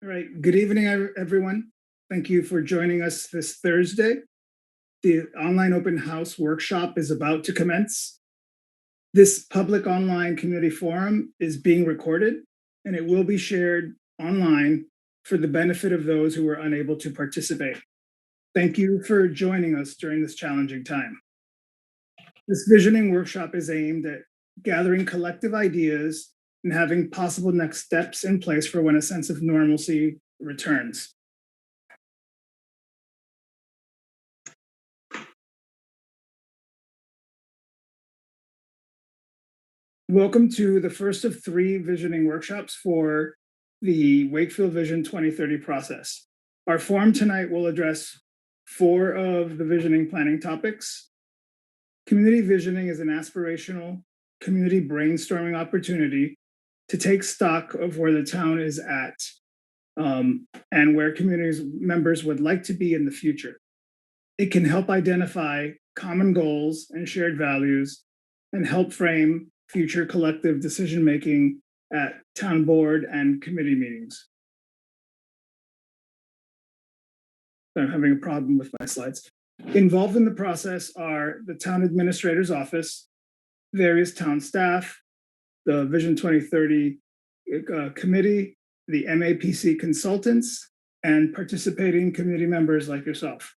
All right. Good evening, everyone. Thank you for joining us this Thursday. The online open house workshop is about to commence. This public online community forum is being recorded and it will be shared online for the benefit of those who were unable to participate. Thank you for joining us during this challenging time. This visioning workshop is aimed at gathering collective ideas and having possible next steps in place for when a sense of normalcy returns. Welcome to the first of 3 visioning workshops for the Wakefield Vision 2030 process. Our forum tonight will address 4 of the visioning planning topics. Community visioning is an aspirational community brainstorming opportunity to take stock of where the town is at and where community members would like to be in the future. It can help identify common goals and shared values and help frame future collective decision-making at town board and committee meetings. I'm having a problem with my slides. Involved in the process are the town administrator's office, various town staff, the Vision 2030 committee, the MAPC consultants, and participating community members like yourself.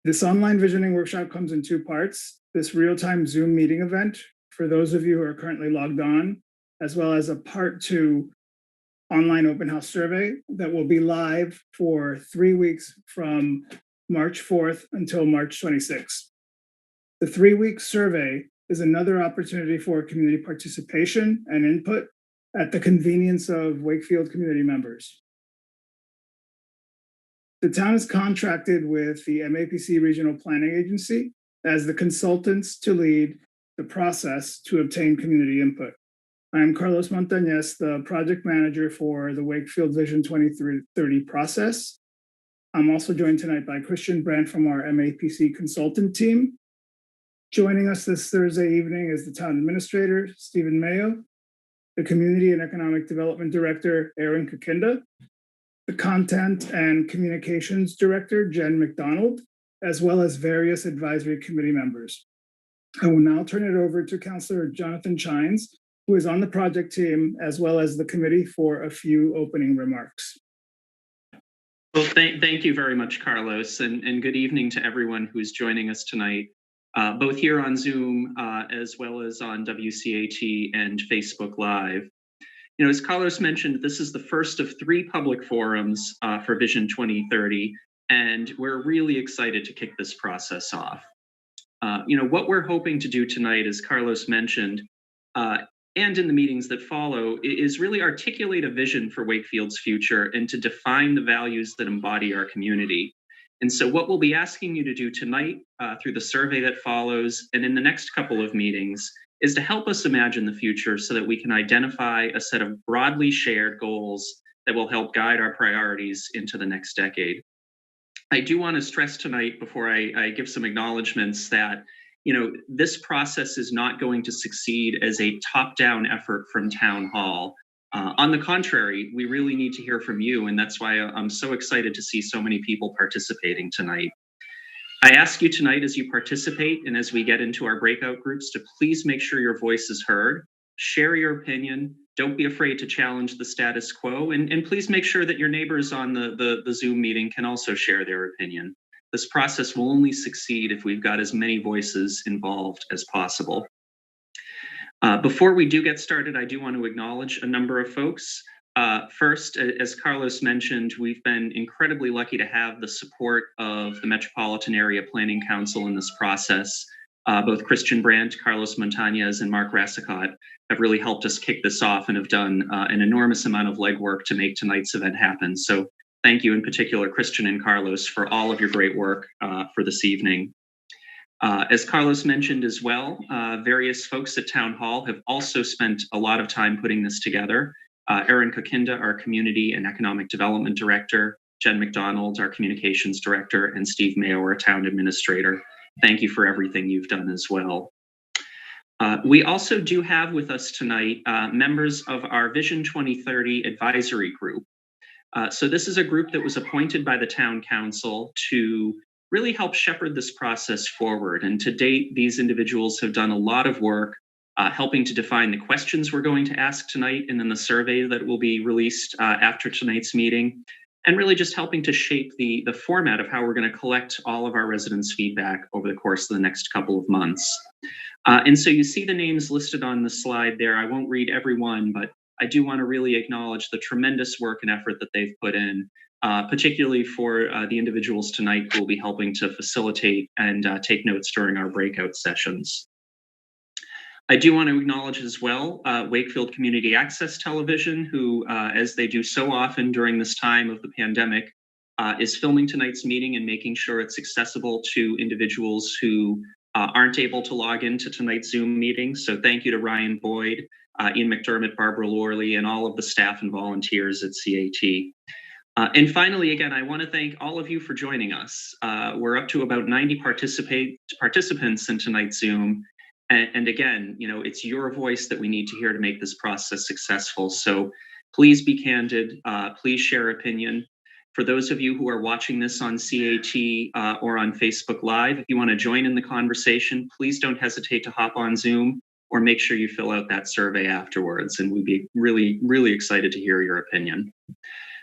This online visioning workshop comes in 2 parts. This real-time Zoom meeting event for those of you who are currently logged on, as well as a part 2 online open house survey that will be live for 3 weeks from March 4th until March 26th. The 3-week survey is another opportunity for community participation and input at the convenience of Wakefield community members. The town is contracted with the MAPC Regional Planning Agency as the consultants to lead the process to obtain community input. I am Carlos Montañez, the project manager for the Wakefield Vision 2030 process. I'm also joined tonight by Christian Brandt from our MAPC consultant team. Joining us this Thursday evening is the town administrator, Stephen Mayo, the community and economic development director, Erin Kakinda, the content and communications director, Jen McDonald, as well as various advisory committee members. I will now turn it over to Councillor Jonathan Chines, who is on the project team, as well as the committee, for a few opening remarks. Well, thank you very much, Carlos, and good evening to everyone who's joining us tonight, both here on Zoom, as well as on WCAT and Facebook Live. You know, as Carlos mentioned, this is the first of 3 public forums for Vision 2030, and we're really excited to kick this process off. You know, what we're hoping to do tonight, as Carlos mentioned, and in the meetings that follow, is really articulate a vision for Wakefield's future and to define the values that embody our community. And so what we'll be asking you to do tonight through the survey that follows and in the next couple of meetings is to help us imagine the future so that we can identify a set of broadly shared goals that will help guide our priorities into the next decade. I do want to stress tonight, before I give some acknowledgements, that this process is not going to succeed as a top-down effort from Town Hall. On the contrary, we really need to hear from you, and that's why I'm so excited to see so many people participating tonight. I ask you tonight, as you participate and as we get into our breakout groups, to please make sure your voice is heard, share your opinion, don't be afraid to challenge the status quo, and please make sure that your neighbors on the Zoom meeting can also share their opinion. This process will only succeed if we've got as many voices involved as possible. Before we do get started, I do want to acknowledge a number of folks. First, as Carlos mentioned, we've been incredibly lucky to have the support of the Metropolitan Area Planning Council in this process. Both Christian Brandt, Carlos Montañez, and Mark Rassicott have really helped us kick this off and have done an enormous amount of legwork to make tonight's event happen. So thank you in particular, Christian and Carlos, for all of your great work for this evening. As Carlos mentioned as well, various folks at Town Hall have also spent a lot of time putting this together. Erin Kakinda, our Community and Economic Development Director, Jen McDonald, our Communications Director, and Steve Mayo, our Town Administrator. Thank you for everything you've done as well. We also do have with us tonight members of our Vision 2030 advisory group. So this is a group that was appointed by the town council to really help shepherd this process forward. And to date, these individuals have done a lot of work helping to define the questions we're going to ask tonight and then the survey that will be released after tonight's meeting, and really just helping to shape the format of how we're going to collect all of our residents' feedback over the course of the next couple of months. And so you see the names listed on the slide there. I won't read every one, but I do want to really acknowledge the tremendous work and effort that they've put in, particularly for the individuals tonight who will be helping to facilitate and take notes during our breakout sessions. I do want to acknowledge as well Wakefield Community Access Television, who, as they do so often during this time of the pandemic, is filming tonight's meeting and making sure it's accessible to individuals who aren't able to log into tonight's Zoom meeting. So thank you to Ryan Boyd, Ian McDermott, Barbara Lorley, and all of the staff and volunteers at CAT. And finally, again, I want to thank all of you for joining us. We're up to about 90 participants in tonight's Zoom. And again, you know, it's your voice that we need to hear to make this process successful. So please be candid, please share opinion. For those of you who are watching this on CAT or on Facebook Live, if you want to join in the conversation, please don't hesitate to hop on Zoom or make sure you fill out that survey afterwards. And we'd be really, really excited to hear your opinion.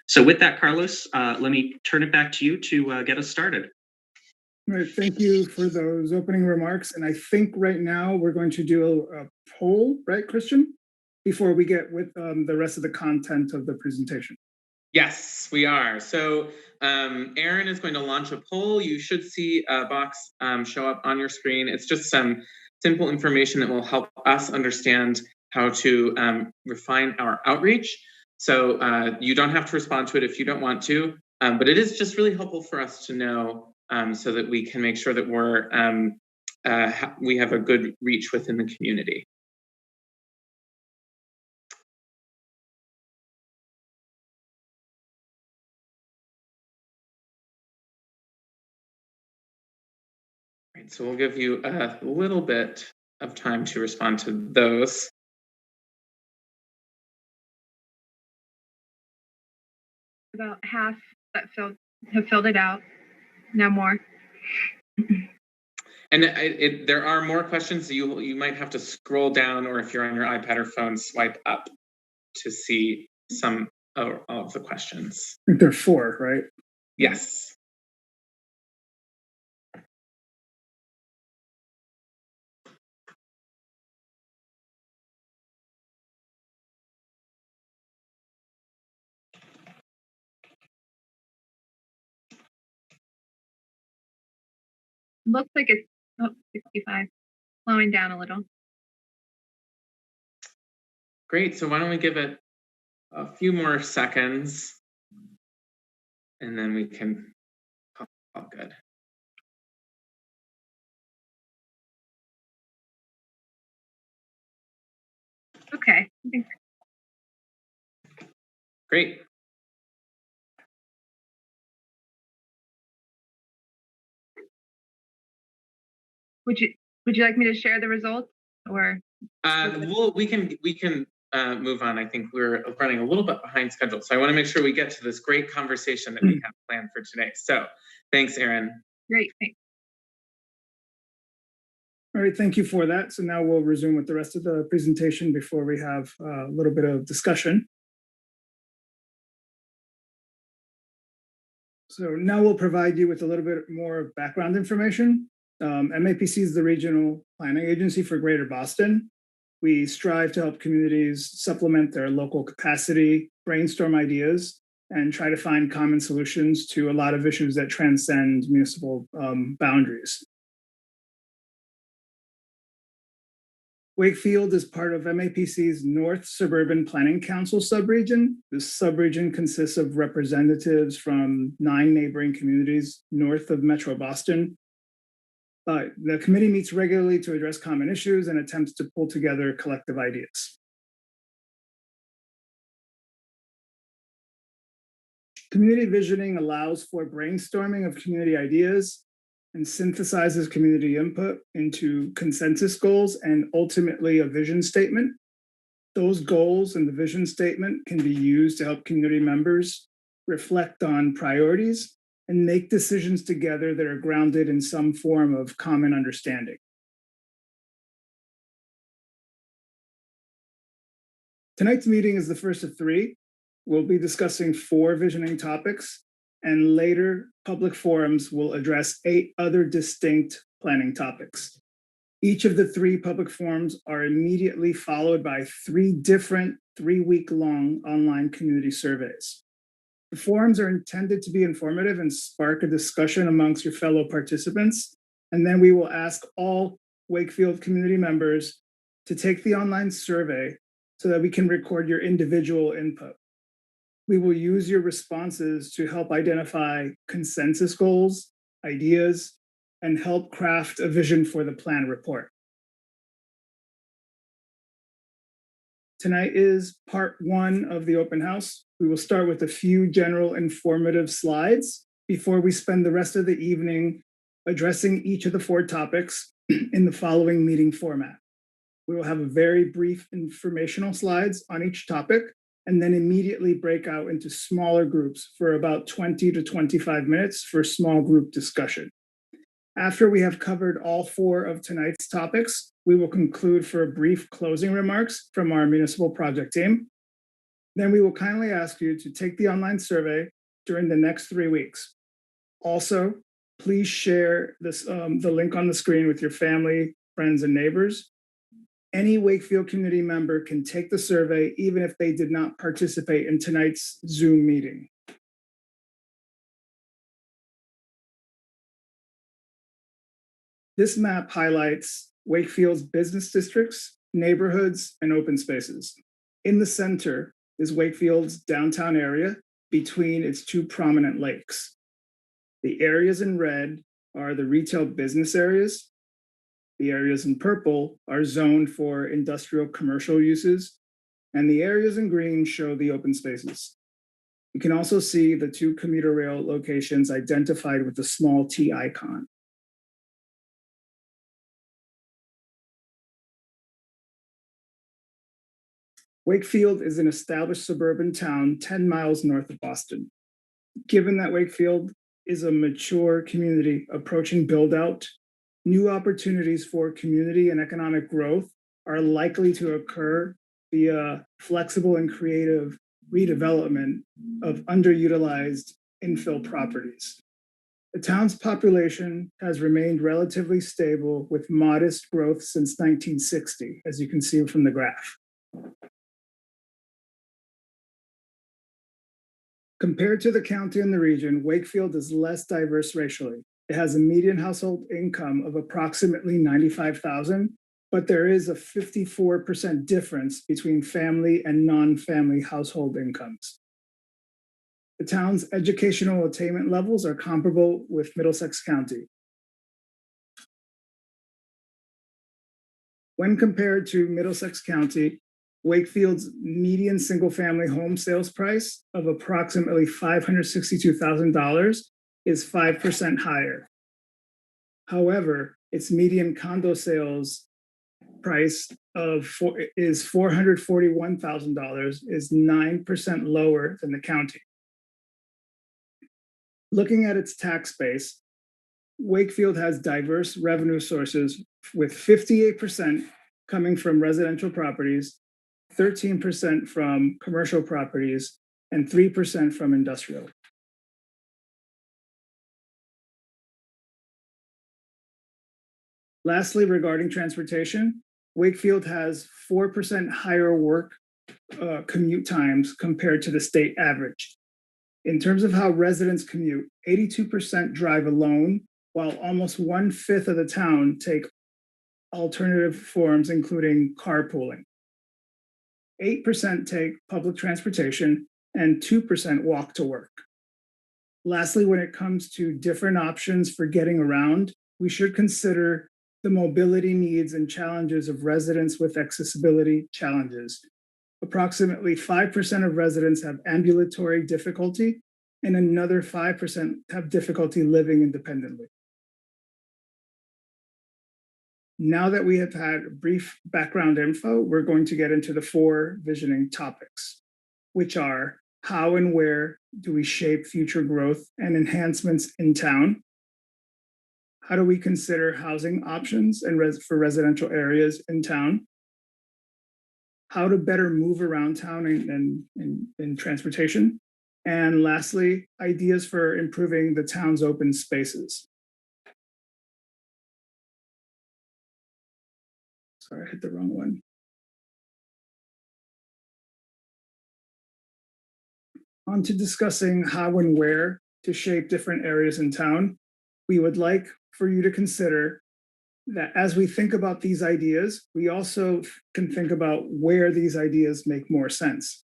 So with that, Carlos, let me turn it back to you to get us started. All right, thank you for those opening remarks. And I think right now we're going to do a poll, right, Christian? Before we get with the rest of the content of the presentation. Yes, we are. So Aaron is going to launch a poll. You should see a box show up on your screen. It's just some simple information that will help us understand how to refine our outreach. So you don't have to respond to it if you don't want to, but it is just really helpful for us to know so that we can make sure that we have a good reach within the community. Right, so we'll give you a little bit of time to respond to those. About half that have filled it out. No more. And there are more questions. You might have to scroll down, or if you're on your iPad or phone, swipe up to see some of the questions. I think there are 4, right? Yes. Looks like it's 65, slowing down a little. Great. So why don't we give it a few more seconds, and then we can all good. Okay. Great. Would you like me to share the results, or? We can move on. I think we're running a little bit behind schedule, so I want to make sure we get to this great conversation that we have planned for today. So, thanks, Aaron. Great, thanks. All right, thank you for that. So now we'll resume with the rest of the presentation before we have a little bit of discussion. So now we'll provide you with a little bit more background information. MAPC is the regional planning agency for Greater Boston. We strive to help communities supplement their local capacity, brainstorm ideas, and try to find common solutions to a lot of issues that transcend municipal boundaries. Wakefield is part of MAPC's North Suburban Planning Council subregion. This subregion consists of representatives from 9 neighboring communities north of Metro Boston. The committee meets regularly to address common issues and attempts to pull together collective ideas. Community visioning allows for brainstorming of community ideas, and synthesizes community input into consensus goals and ultimately a vision statement. Those goals and the vision statement can be used to help community members reflect on priorities and make decisions together that are grounded in some form of common understanding. Tonight's meeting is the first of three. We'll be discussing 4 visioning topics, and later public forums will address 8 other distinct planning topics. Each of the 3 public forums are immediately followed by 3 different 3-week-long online community surveys. The forums are intended to be informative and spark a discussion amongst your fellow participants, and then we will ask all Wakefield community members to take the online survey so that we can record your individual input. We will use your responses to help identify consensus goals, ideas, and help craft a vision for the plan report. Tonight is part 1 of the open house. We will start with a few general informative slides before we spend the rest of the evening addressing each of the 4 topics in the following meeting format. We will have a very brief informational slides on each topic and then immediately break out into smaller groups for about 20 to 25 minutes for small group discussion. After we have covered all 4 of tonight's topics, we will conclude for brief closing remarks from our municipal project team. Then we will kindly ask you to take the online survey during the next 3 weeks. Also, please share this, the link on the screen with your family, friends, and neighbors. Any Wakefield community member can take the survey even if they did not participate in tonight's Zoom meeting. This map highlights Wakefield's business districts, neighborhoods, and open spaces. In the center is Wakefield's downtown area between its 2 prominent lakes. The areas in red are the retail business areas. The areas in purple are zoned for industrial commercial uses, and the areas in green show the open spaces. You can also see the 2 commuter rail locations identified with the small T icon. Wakefield is an established suburban town 10 miles north of Boston. Given that Wakefield is a mature community approaching build-out, new opportunities for community and economic growth are likely to occur via flexible and creative redevelopment of underutilized infill properties. The town's population has remained relatively stable with modest growth since 1960, as you can see from the graph. Compared to the county and the region, Wakefield is less diverse racially. It has a median household income of approximately $95,000, but there is a 54% difference between family and non-family household incomes. The town's educational attainment levels are comparable with Middlesex County. When compared to Middlesex County, Wakefield's median single-family home sales price of approximately $562,000 is 5% higher. However, its median condo sales price is $441,000, is 9% lower than the county. Looking at its tax base, Wakefield has diverse revenue sources with 58% coming from residential properties, 13% from commercial properties, and 3% from industrial. Lastly, regarding transportation, Wakefield has 4% higher work commute times compared to the state average. In terms of how residents commute, 82% drive alone, while almost 1/5 of the town take alternative forms, including carpooling. 8% take public transportation, and 2% walk to work. Lastly, when it comes to different options for getting around, we should consider the mobility needs and challenges of residents with accessibility challenges. Approximately 5% of residents have ambulatory difficulty, and another 5% have difficulty living independently. Now that we have had brief background info, we're going to get into the 4 visioning topics, which are: how and where do we shape future growth and enhancements in town? How do we consider housing options and for residential areas in town? How to better move around town and transportation? And lastly, ideas for improving the town's open spaces. Sorry, I hit the wrong one. On to discussing how and where to shape different areas in town. We would like for you to consider that as we think about these ideas, we also can think about where these ideas make more sense.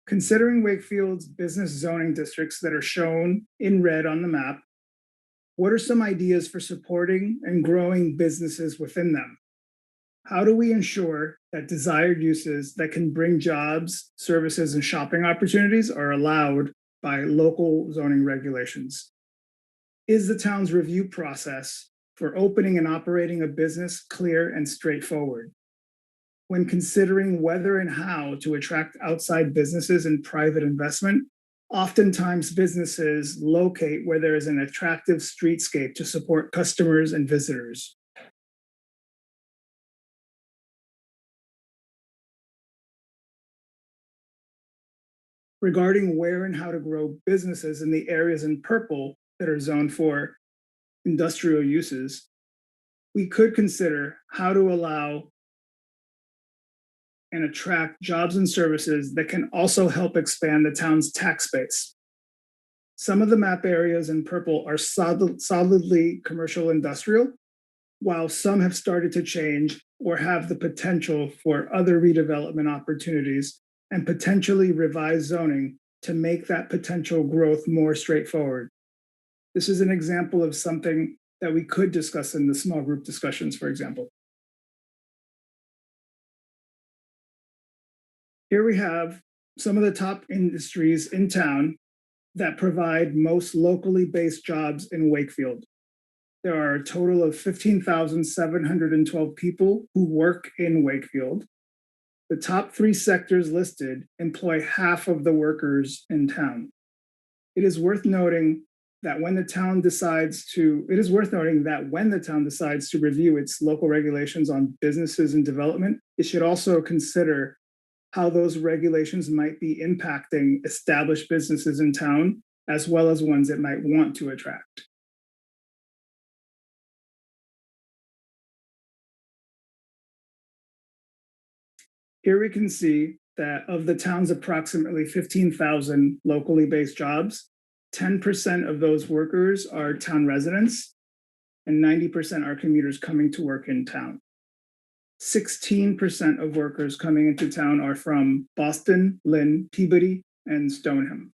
Considering Wakefield's business zoning districts that are shown in red on the map, what are some ideas for supporting and growing businesses within them? How do we ensure that desired uses that can bring jobs, services, and shopping opportunities are allowed by local zoning regulations? Is the town's review process for opening and operating a business clear and straightforward? When considering whether and how to attract outside businesses and private investment, oftentimes businesses locate where there is an attractive streetscape to support customers and visitors. Regarding where and how to grow businesses in the areas in purple that are zoned for industrial uses, we could consider how to allow and attract jobs and services that can also help expand the town's tax base. Some of the map areas in purple are solidly commercial industrial, while some have started to change or have the potential for other redevelopment opportunities and potentially revise zoning to make that potential growth more straightforward. This is an example of something that we could discuss in the small group discussions, for example. Here we have some of the top industries in town that provide most locally based jobs in Wakefield. There are a total of 15,712 people who work in Wakefield. The top 3 sectors listed employ half of the workers in town. It is worth noting that when the town decides to review its local regulations on businesses and development, it should also consider how those regulations might be impacting established businesses in town, as well as ones it might want to attract. Here we can see that of the town's approximately 15,000 locally based jobs, 10% of those workers are town residents and 90% are commuters coming to work in town. 16% of workers coming into town are from Boston, Lynn, Peabody, and Stoneham.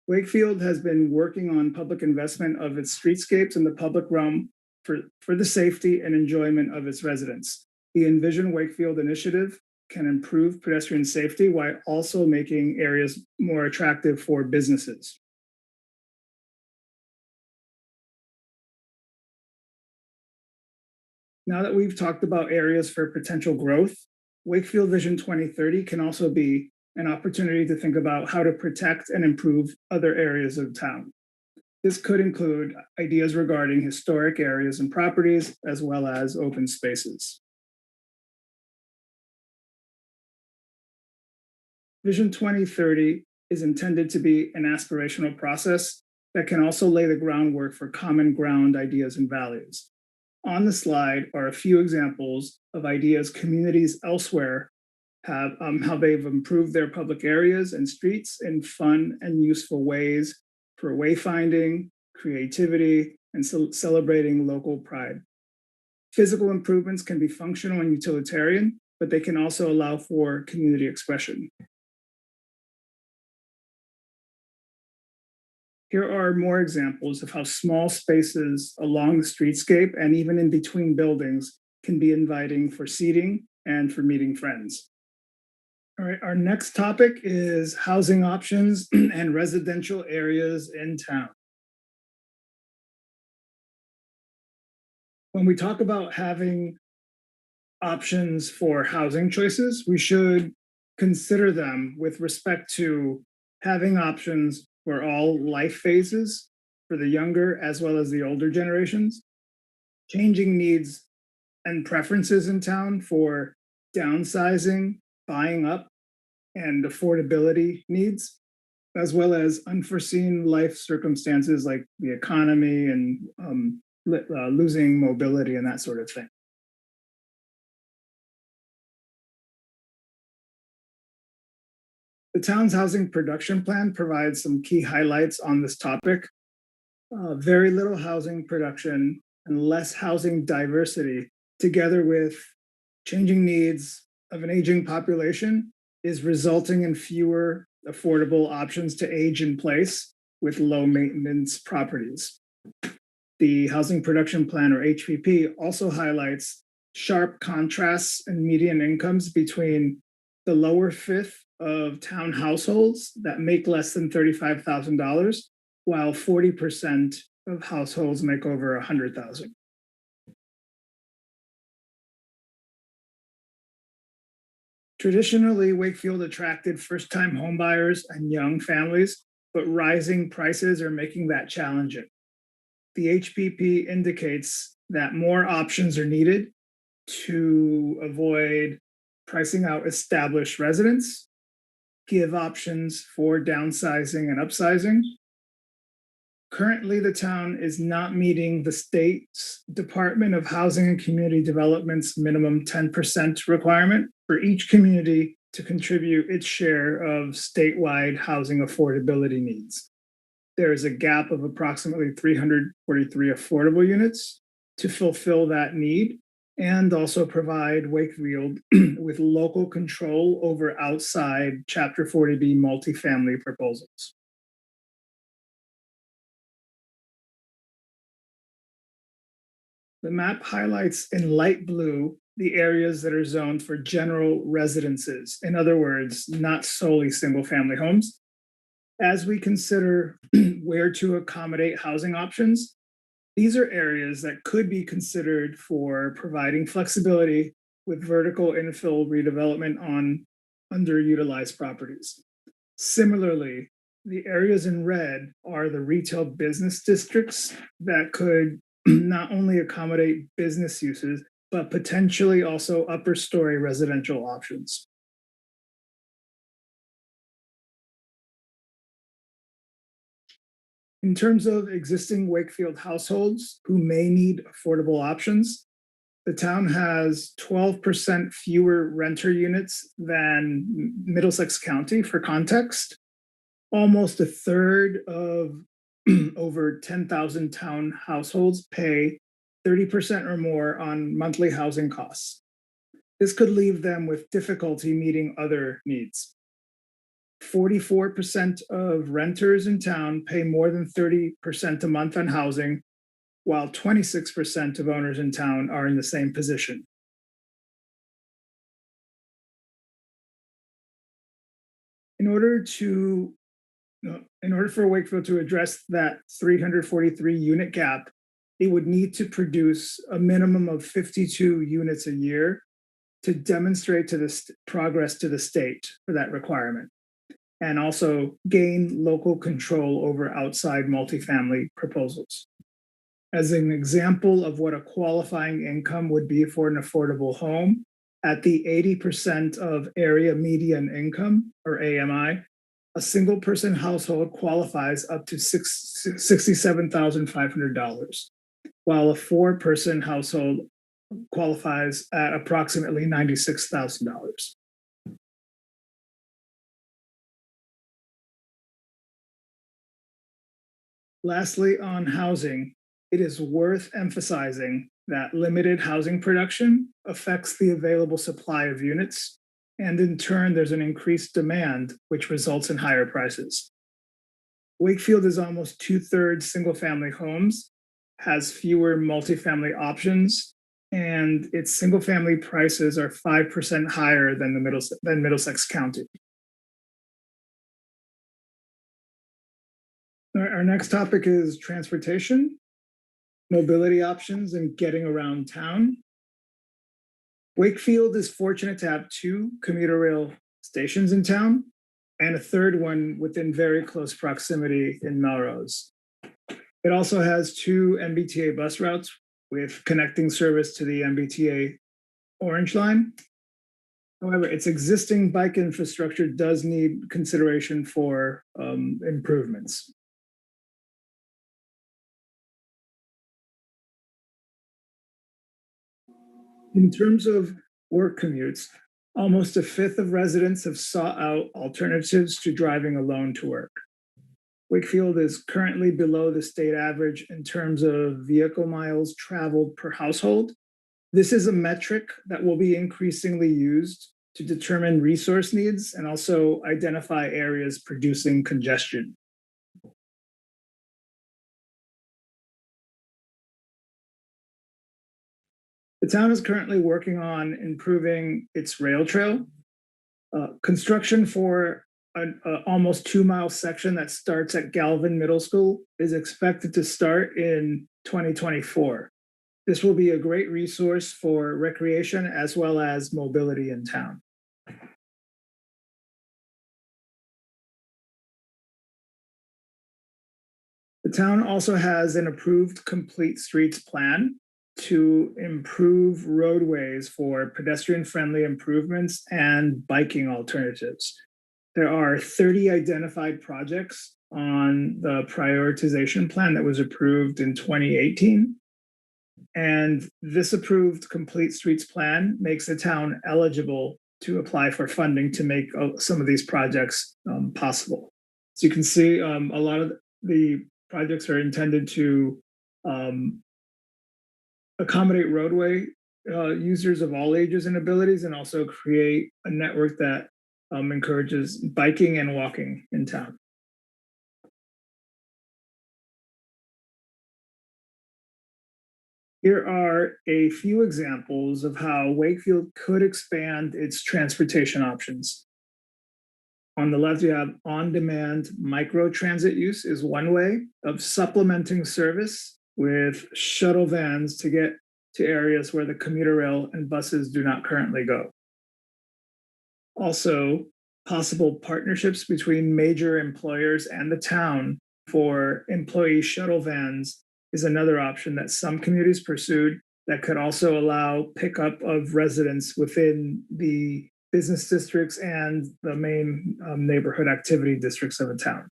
Wakefield has been working on public investment of its streetscapes in the public realm for the safety and enjoyment of its residents. The Envision Wakefield initiative can improve pedestrian safety while also making areas more attractive for businesses. Now that we've talked about areas for potential growth, Wakefield Vision 2030 can also be an opportunity to think about how to protect and improve other areas of town. This could include ideas regarding historic areas and properties, as well as open spaces. Vision 2030 is intended to be an aspirational process that can also lay the groundwork for common ground ideas and values. On the slide are a few examples of ideas communities elsewhere have, how they've improved their public areas and streets in fun and useful ways for wayfinding, creativity, and celebrating local pride. Physical improvements can be functional and utilitarian, but they can also allow for community expression. Here are more examples of how small spaces along the streetscape and even in between buildings can be inviting for seating and for meeting friends. All right, our next topic is housing options and residential areas in town. When we talk about having options for housing choices, we should consider them with respect to having options for all life phases for the younger as well as the older generations, changing needs and preferences in town for downsizing, buying up, and affordability needs, as well as unforeseen life circumstances like the economy and losing mobility and that sort of thing. The town's housing production plan provides some key highlights on this topic. Very little housing production and less housing diversity, together with changing needs of an aging population, is resulting in fewer affordable options to age in place with low maintenance properties. The Housing Production Plan, or HPP, also highlights sharp contrasts in median incomes between the lower fifth of town households that make less than $35,000, while 40% of households make over $100,000. Traditionally, Wakefield attracted first-time homebuyers and young families, but rising prices are making that challenging. The HPP indicates that more options are needed to avoid pricing out established residents, give options for downsizing and upsizing. Currently, the town is not meeting the state's Department of Housing and Community Development's minimum 10% requirement for each community to contribute its share of statewide housing affordability needs. There is a gap of approximately 343 affordable units to fulfill that need and also provide Wakefield with local control over outside Chapter 40B multifamily proposals. The map highlights in light blue the areas that are zoned for general residences. In other words, not solely single-family homes. As we consider where to accommodate housing options, these are areas that could be considered for providing flexibility with vertical infill redevelopment on underutilized properties. Similarly, the areas in red are the retail business districts that could not only accommodate business uses, but potentially also upper story residential options. In terms of existing Wakefield households who may need affordable options, the town has 12% fewer renter units than Middlesex County. For context, almost a third of over 10,000 town households pay 30% or more on monthly housing costs. This could leave them with difficulty meeting other needs. 44% of renters in town pay more than 30% a month on housing, while 26% of owners in town are in the same position. In order for Wakefield to address that 343 unit gap, it would need to produce a minimum of 52 units a year to demonstrate to the progress to the state for that requirement, and also gain local control over outside multifamily proposals. As an example of what a qualifying income would be for an affordable home, at the 80% of area median income, or AMI, a single person household qualifies up to $67,500, while a four-person household qualifies at approximately $96,000. Lastly, on housing, it is worth emphasizing that limited housing production affects the available supply of units, and in turn, there's an increased demand, which results in higher prices. Wakefield is almost 2/3 single-family homes, has fewer multifamily options, and its single-family prices are 5% higher than Middlesex County. Our next topic is transportation, mobility options, and getting around town. Wakefield is fortunate to have 2 commuter rail stations in town and a third one within very close proximity in Melrose. It also has 2 MBTA bus routes with connecting service to the MBTA Orange Line. However, its existing bike infrastructure does need consideration for improvements. In terms of work commutes, almost a fifth of residents have sought out alternatives to driving alone to work. Wakefield is currently below the state average in terms of vehicle miles traveled per household. This is a metric that will be increasingly used to determine resource needs and also identify areas producing congestion. The town is currently working on improving its rail trail. Construction for an almost 2-mile section that starts at Galvin Middle School is expected to start in 2024. This will be a great resource for recreation as well as mobility in town. The town also has an approved complete streets plan to improve roadways for pedestrian-friendly improvements and biking alternatives. There are 30 identified projects on the prioritization plan that was approved in 2018. And this approved complete streets plan makes the town eligible to apply for funding to make some of these projects possible. So you can see a lot of the projects are intended to accommodate roadway users of all ages and abilities, and also create a network that encourages biking and walking in town. Here are a few examples of how Wakefield could expand its transportation options. On the left, you have on-demand micro-transit use is one way of supplementing service with shuttle vans to get to areas where the commuter rail and buses do not currently go. Also, possible partnerships between major employers and the town for employee shuttle vans is another option that some communities pursued that could also allow pickup of residents within the business districts and the main neighborhood activity districts of a town.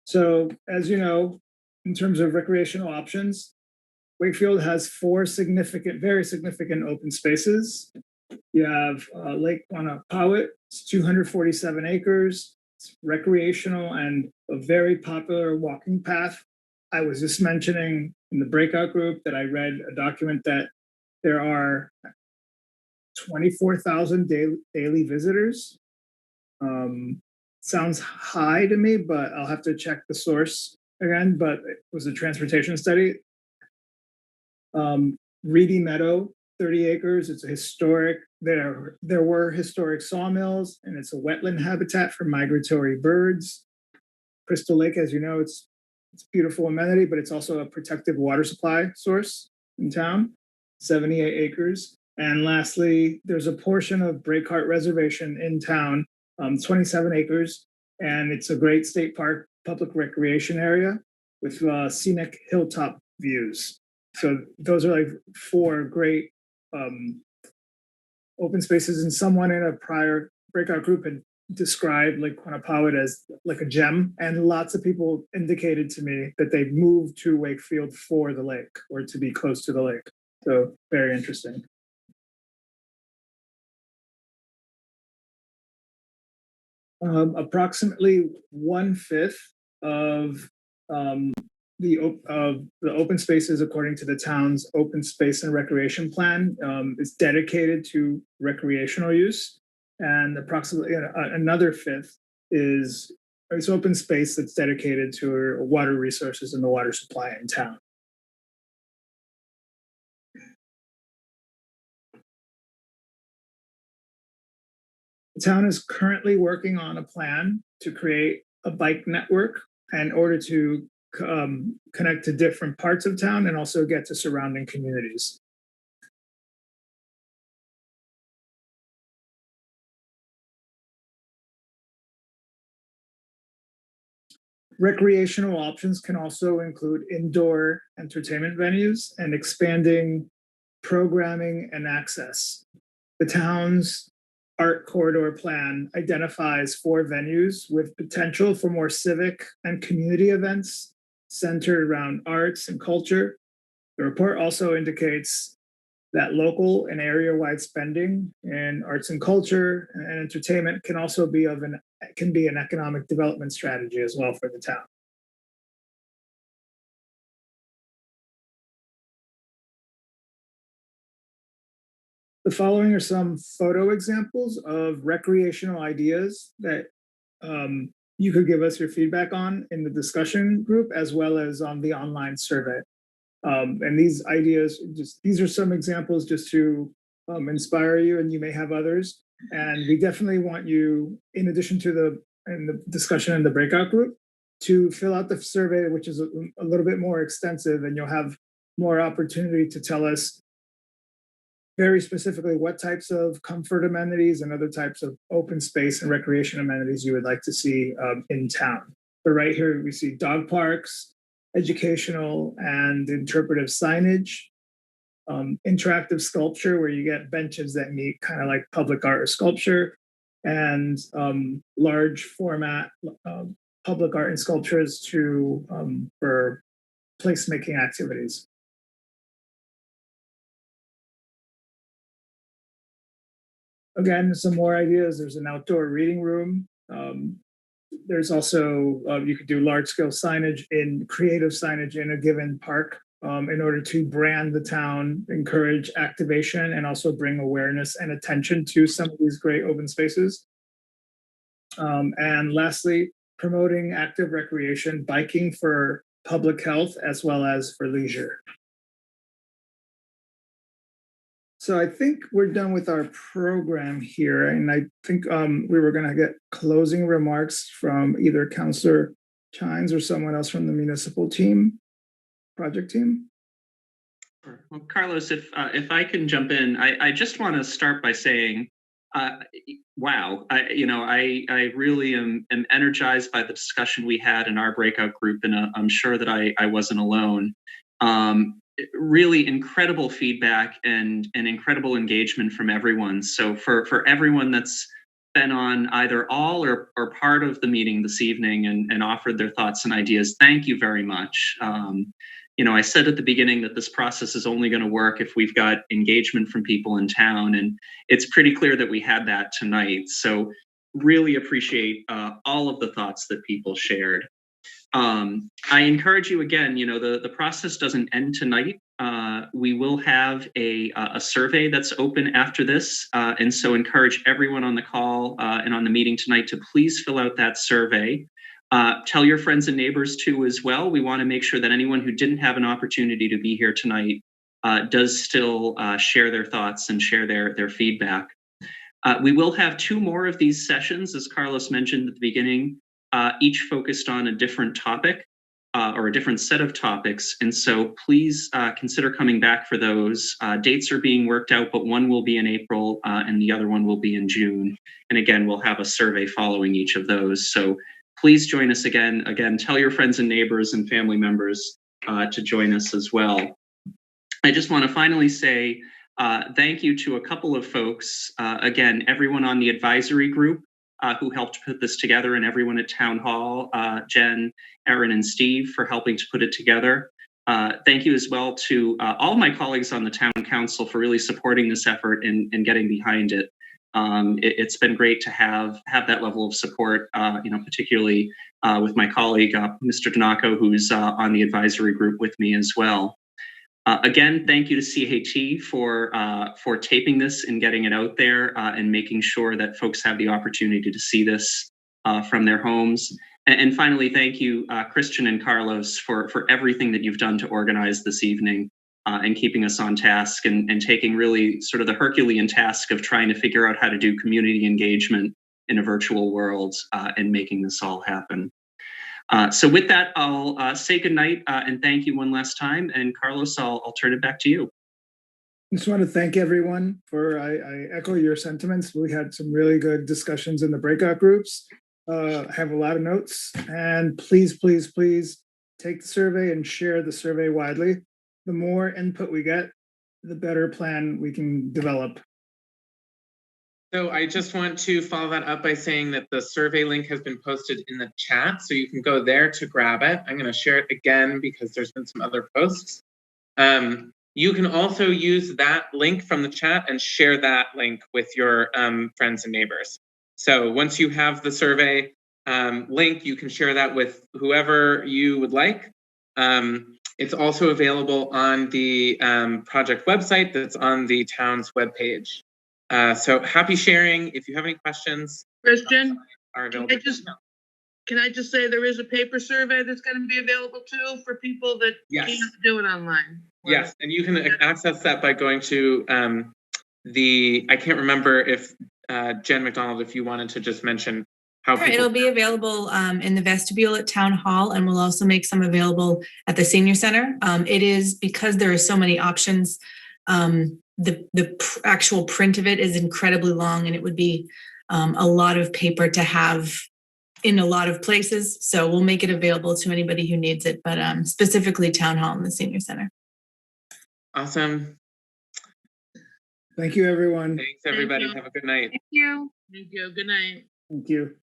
So, as you know, in terms of recreational options, Wakefield has 4 very significant open spaces. You have Lake Quanapawit, it's 247 acres. It's recreational and a very popular walking path. I was just mentioning in the breakout group that I read a document that there are 24,000 daily visitors. Sounds high to me, but I'll have to check the source again, but it was a transportation study. Reedy Meadow, 30 acres. It's a historic, there were historic sawmills, and it's a wetland habitat for migratory birds. Crystal Lake, as you know, it's a beautiful amenity, but it's also a protected water supply source in town, 78 acres. And lastly, there's a portion of Breakheart Reservation in town, 27 acres, and it's a great state park public recreation area with scenic hilltop views. So those are like 4 great open spaces, and someone in a prior breakout group had described Lake Quanapawit as like a gem, and lots of people indicated to me that they've moved to Wakefield for the lake or to be close to the lake. So very interesting. Approximately 1/5 of the open spaces, according to the town's open space and recreation plan, is dedicated to recreational use, and approximately another 1/5 is it's open space that's dedicated to water resources and the water supply in town. The town is currently working on a plan to create a bike network in order to connect to different parts of town and also get to surrounding communities. Recreational options can also include indoor entertainment venues and expanding programming and access. The town's art corridor plan identifies 4 venues with potential for more civic and community events centered around arts and culture. The report also indicates that local and area-wide spending in arts and culture and entertainment can also be an economic development strategy as well for the town. The following are some photo examples of recreational ideas that you could give us your feedback on in the discussion group, as well as on the online survey. And these ideas, these are some examples just to inspire you, and you may have others. And we definitely want you, in addition to the discussion in the breakout group, to fill out the survey, which is a little bit more extensive, and you'll have more opportunity to tell us very specifically what types of comfort amenities and other types of open space and recreation amenities you would like to see in town. But right here, we see dog parks, educational and interpretive signage, interactive sculpture where you get benches that meet kind of like public art or sculpture, and large format public art and sculptures for placemaking activities. Again, some more ideas. There's an outdoor reading room. There's also, you could do large scale signage creative signage in a given park in order to brand the town, encourage activation, and also bring awareness and attention to some of these great open spaces. And lastly, promoting active recreation, biking for public health as well as for leisure. So I think we're done with our program here, and I think we were going to get closing remarks from either Councillor Chines or someone else from the municipal team, project team. Well, Carlos, if I can jump in, I just want to start by saying, wow, I really am energized by the discussion we had in our breakout group, and I'm sure that I wasn't alone. Really incredible feedback and incredible engagement from everyone. So for everyone that's been on either all or part of the meeting this evening and offered their thoughts and ideas, thank you very much. I said at the beginning that this process is only going to work if we've got engagement from people in town, and it's pretty clear that we had that tonight. So really appreciate all of the thoughts that people shared. I encourage you again, the process doesn't end tonight. We will have a survey that's open after this. And so encourage everyone on the call and on the meeting tonight to please fill out that survey. Tell your friends and neighbors too as well. We want to make sure that anyone who didn't have an opportunity to be here tonight does still share their thoughts and share their feedback. We will have 2 more of these sessions, as Carlos mentioned at the beginning, each focused on a different topic or a different set of topics. And so please consider coming back for those. Dates are being worked out, but one will be in April and the other one will be in June. And again, we'll have a survey following each of those. So please join us again. Again, tell your friends and neighbors and family members to join us as well. I just want to finally say thank you to a couple of folks. Again, everyone on the advisory group who helped put this together, and everyone at Town Hall, Jen, Erin, and Steve for helping to put it together. Thank you as well to all my colleagues on the Town Council for really supporting this effort and getting behind it. It's been great to have that level of support, particularly with my colleague, Mr. Donaco, who's on the advisory group with me as well. Again, thank you to CAT for taping this and getting it out there and making sure that folks have the opportunity to see this from their homes. And finally, thank you, Christian and Carlos, for everything that you've done to organize this evening and keeping us on task and taking really sort of the Herculean task of trying to figure out how to do community engagement in a virtual world and making this all happen. So with that, I'll say goodnight and thank you one last time. And Carlos, I'll turn it back to you. I just want to thank everyone for, I echo your sentiments. We had some really good discussions in the breakout groups. I have a lot of notes, and please, please, please take the survey and share the survey widely. The more input we get, the better plan we can develop. So I just want to follow that up by saying that the survey link has been posted in the chat, so you can go there to grab it. I'm going to share it again because there's been some other posts. You can also use that link from the chat and share that link with your friends and neighbors. So once you have the survey link, you can share that with whoever you would like. It's also available on the project website that's on the town's webpage. So happy sharing. If you have any questions, Christian, are available. can I just say there is a paper survey that's going to be available too for people that Yes. can't do it online? Yes, and you can access that by going to I can't remember if Jen McDonald, if you wanted to just mention how Sure, it'll be available in the vestibule at Town Hall, and we'll also make some available at the Senior Center. It is because there are so many options. The actual print of it is incredibly long, and it would be a lot of paper to have in a lot of places. So we'll make it available to anybody who needs it, but specifically Town Hall and the Senior Center. Awesome. Thank you, everyone. Thanks, everybody. Thank you. Have a good night. Thank you. Thank you. Good night. Thank you.